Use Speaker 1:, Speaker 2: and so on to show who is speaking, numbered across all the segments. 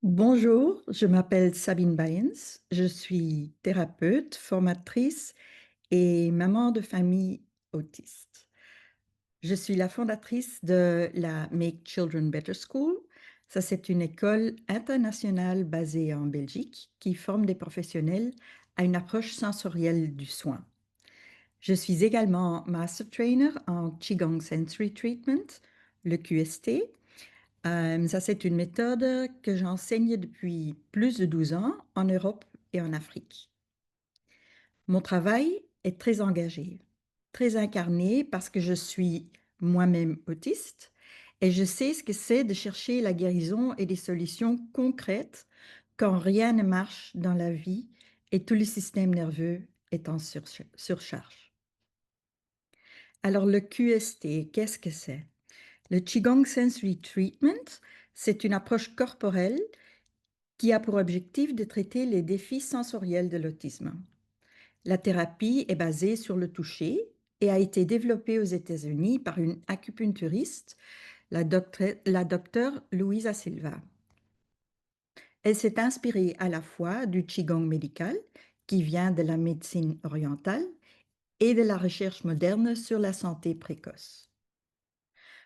Speaker 1: Bonjour, je m'appelle Sabine Bayens, je suis thérapeute, formatrice et maman de famille autiste. Je suis la fondatrice de la Make Children Better School. Ça, c'est une école internationale basée en Belgique qui forme des professionnels à une approche sensorielle du soin. Je suis également Master Trainer en Qigong Sensory Treatment, le QST. Ça, c'est une méthode que j'enseigne depuis plus de 12 ans en Europe et en Afrique. Mon travail est très engagé, très incarné parce que je suis moi-même autiste et je sais ce que c'est de chercher la guérison et des solutions concrètes quand rien ne marche dans la vie et tout le système nerveux est en surcharge. Alors, le QST, qu'est-ce que c'est? Le Qigong Sensory Treatment, c'est une approche corporelle qui a pour objectif de traiter les défis sensoriels de l'autisme. La thérapie est basée sur le toucher et a été développée aux États-Unis par une acupuncturiste, la docteure Luisa Silva. Elle s'est inspirée à la fois du Qigong médical, qui vient de la médecine orientale, et de la recherche moderne sur la santé précoce.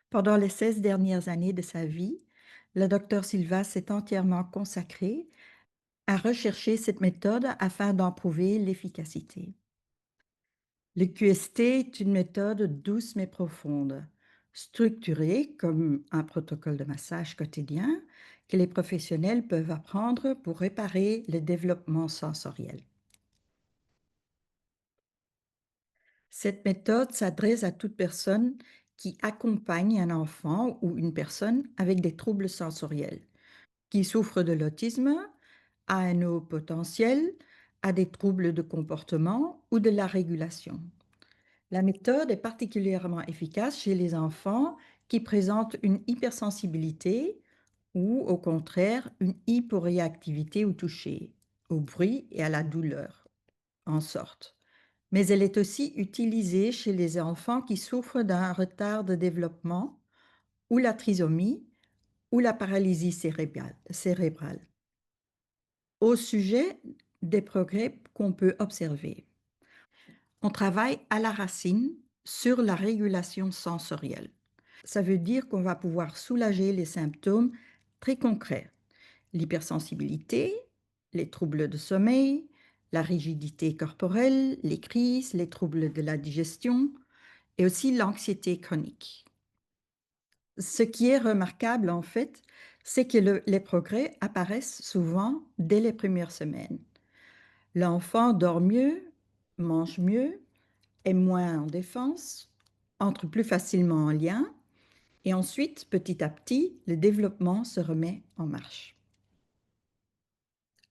Speaker 1: Pendant les 16 dernières années de sa vie, la docteure Silva s'est entièrement consacrée à rechercher cette méthode afin d'en prouver l'efficacité. Le QST est une méthode douce mais profonde, structurée comme un protocole de massage quotidien que les professionnels peuvent apprendre pour réparer le développement sensoriel. Cette méthode s'adresse à toute personne qui accompagne un enfant ou une personne avec des troubles sensoriels, qui souffre de l'autisme, a un haut potentiel, a des troubles de comportement ou de la régulation. La méthode est particulièrement efficace chez les enfants qui présentent une hypersensibilité ou, au contraire, une hyporéactivité au toucher, au bruit et à la douleur, en sorte. Mais elle est aussi utilisée chez les enfants qui souffrent d'un retard de développement ou la trisomie ou la paralysie cérébrale. Au sujet des progrès qu'on peut observer, on travaille à la racine sur la régulation sensorielle. Ça veut dire qu'on va pouvoir soulager les symptômes très concrets: l'hypersensibilité, les troubles de sommeil, la rigidité corporelle, les crises, les troubles de la digestion et aussi l'anxiété chronique. Ce qui est remarquable en fait, c'est que les progrès apparaissent souvent dès les premières semaines. L'enfant dort mieux, mange mieux, est moins en défense, entre plus facilement en lien, et ensuite, petit à petit, le développement se remet en marche.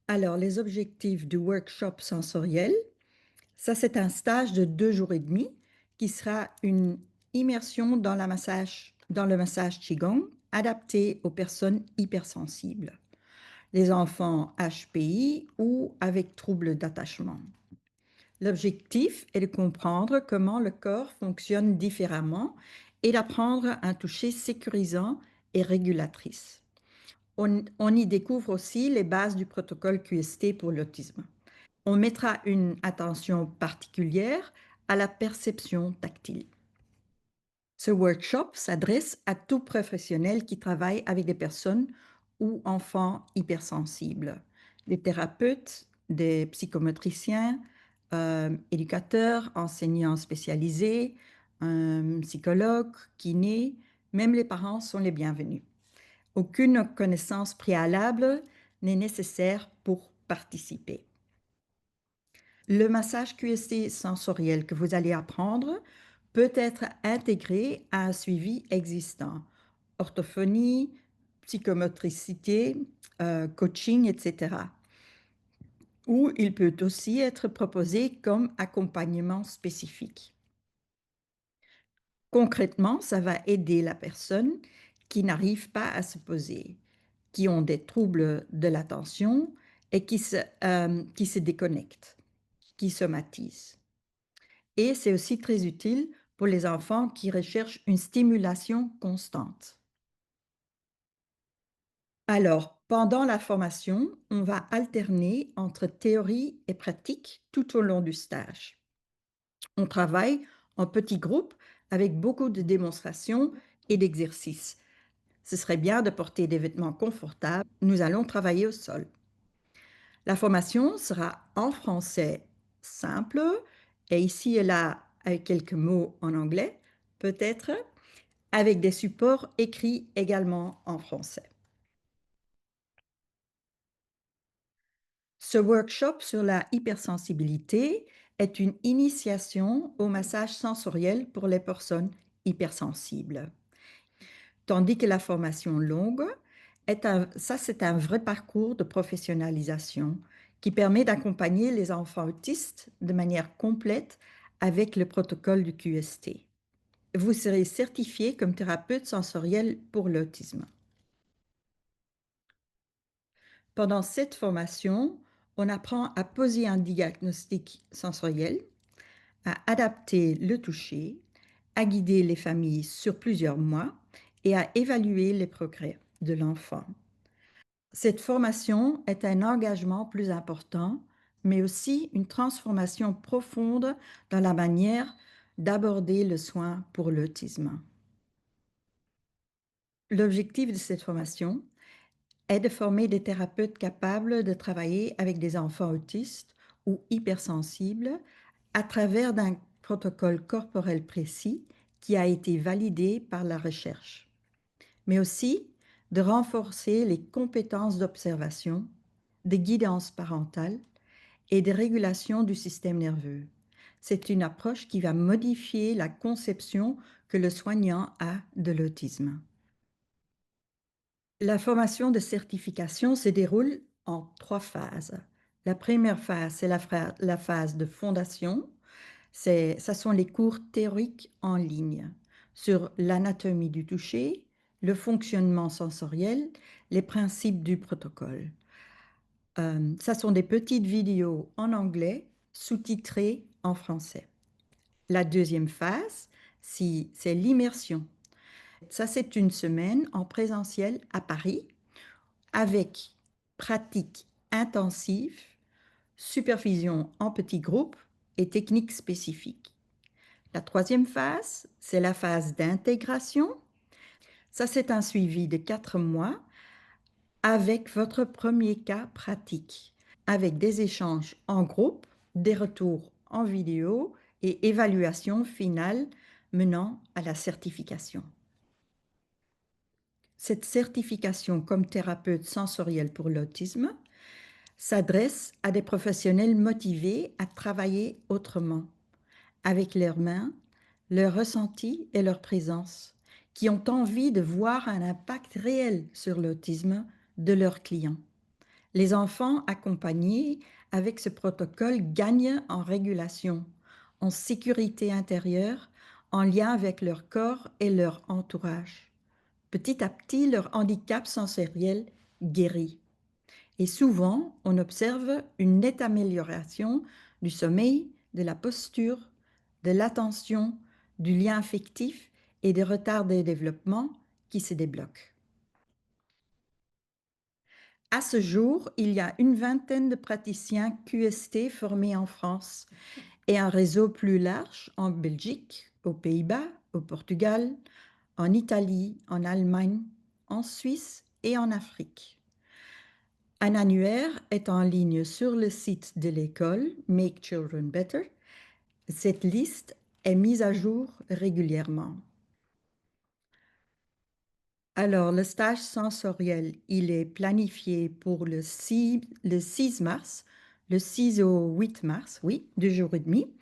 Speaker 1: Alors, les objectifs du workshop sensoriel, ça c'est un stage de 2 jours et demi qui sera une immersion dans le massage Qigong adapté aux personnes hypersensibles, les enfants HPI ou avec troubles d'attachement. L'objectif est de comprendre comment le corps fonctionne différemment et d'apprendre un toucher sécurisant et régulatrice. On y découvre aussi les bases du protocole QST pour l'autisme. On mettra une attention particulière à la perception tactile. Ce workshop s'adresse à tout professionnel qui travaille avec des personnes ou enfants hypersensibles, des thérapeutes, des psychomotriciens, éducateurs, enseignants spécialisés, psychologues, kinés, même les parents sont les bienvenus. Aucune connaissance préalable n'est nécessaire pour participer. Le massage QST sensoriel que vous allez apprendre peut être intégré à un suivi existant: orthophonie, psychomotricité, coaching, etc. Ou il peut aussi être proposé comme accompagnement spécifique. Concrètement, ça va aider la personne qui n'arrive pas à se poser, qui ont des troubles de l'attention et qui se déconnectent, qui somatisent. Et c'est aussi très utile pour les enfants qui recherchent une stimulation constante. Alors, Pendant la formation, on va alterner entre théorie et pratique tout au long du stage. On travaille en petits groupes avec beaucoup de démonstrations et d'exercices. Ce serait bien de porter des vêtements confortables. Nous allons travailler au sol. La formation sera en français simple et ici et là avec quelques mots en anglais, peut-être, avec des supports écrits également en français. Ce workshop sur la hypersensibilité est une initiation au massage sensoriel pour les personnes hypersensibles. Tandis que la formation longue c'est un vrai parcours de professionnalisation qui permet d'accompagner les enfants autistes de manière complète avec le protocole du QST. Vous serez certifié comme thérapeute sensoriel pour l'autisme. Pendant cette formation, on apprend à poser un diagnostic sensoriel, à adapter le toucher, à guider les familles sur plusieurs mois et à évaluer les progrès de l'enfant. Cette formation est un engagement plus important, mais aussi une transformation profonde dans la manière d'aborder le soin pour l'autisme. L'objectif de cette formation est de former des thérapeutes capables de travailler avec des enfants autistes ou hypersensibles à travers d'un protocole corporel précis qui a été validé par la recherche, mais aussi de renforcer les compétences d'observation, de guidance parentale et de régulation du système nerveux. C'est une approche qui va modifier la conception que le soignant a de l'autisme. La formation de certification se déroule en 3 phases. La première phase, c'est la phase de fondation. Ça sont les cours théoriques en ligne sur l'anatomie du toucher, le fonctionnement sensoriel, les principes du protocole. Ça sont des petites vidéos en anglais sous-titrées en français. La deuxième phase, c'est l'immersion. Ça, c'est une semaine en présentiel à Paris avec pratique intensive, supervision en petits groupes et techniques spécifiques. La troisième phase, c'est la phase d'intégration. Ça, c'est un suivi de 4 mois avec votre premier cas pratique, avec des échanges en groupe, des retours en vidéo et évaluation finale menant à la certification. Cette certification comme thérapeute sensoriel pour l'autisme s'adresse à des professionnels motivés à travailler autrement, avec leurs mains, leurs ressentis et leur présence, qui ont envie de voir un impact réel sur l'autisme de leurs clients. Les enfants accompagnés avec ce protocole gagnent en régulation, en sécurité intérieure, en lien avec leur corps et leur entourage. Petit à petit, leur handicap sensoriel guérit. Et souvent, on observe une nette amélioration du sommeil, de la posture, de l'attention, du lien affectif et des retards de développement qui se débloquent. À ce jour, il y a une vingtaine de praticiens QST formés en France et un réseau plus large en Belgique, aux Pays-Bas, au Portugal, en Italie, en Allemagne, en Suisse et en Afrique. Un annuaire est en ligne sur le site de l'école Make Children Better. Cette liste est mise à jour régulièrement. Alors, le stage sensoriel, il est planifié pour le 6 mars, le 6 au 8 mars, oui, 2 jours et demi.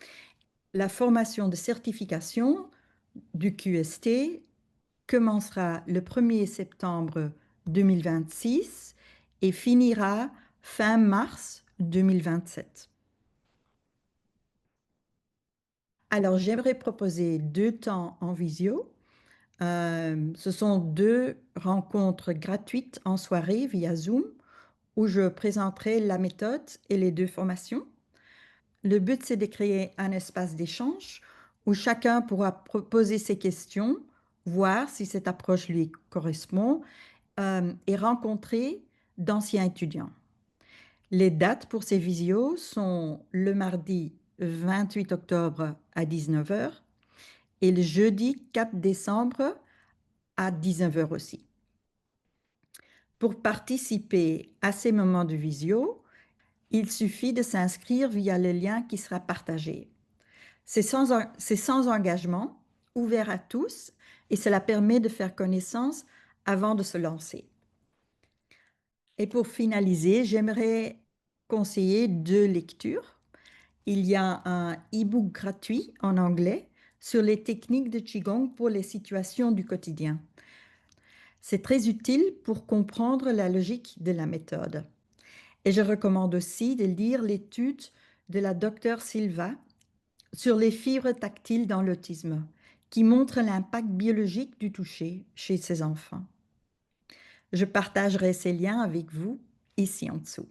Speaker 1: La formation de certification du QST commencera le 1er septembre 2026 et finira fin mars 2027. Alors, j'aimerais proposer 2 temps en visio. Ce sont 2 rencontres gratuites en soirée via Zoom où je présenterai la méthode et les 2 formations. Le but, c'est de créer un espace d'échange où chacun pourra poser ses questions, voir si cette approche lui correspond et rencontrer d'anciens étudiants. Les dates pour ces visios sont le mardi 28 octobre à 19 heures et le jeudi 4 décembre à 19 heures aussi. Pour participer à ces moments de visio, il suffit de s'inscrire via le lien qui sera partagé. C'est sans engagement, ouvert à tous, et cela permet de faire connaissance avant de se lancer. Et pour finaliser, j'aimerais conseiller deux lectures. Il y a un e-book gratuit en anglais sur les techniques de Qigong pour les situations du quotidien. C'est très utile pour comprendre la logique de la méthode. Et je recommande aussi de lire l'étude de la docteure Silva sur les fibres tactiles dans l'autisme, qui montre l'impact biologique du toucher chez ces enfants. Je partagerai ces liens avec vous ici en dessous.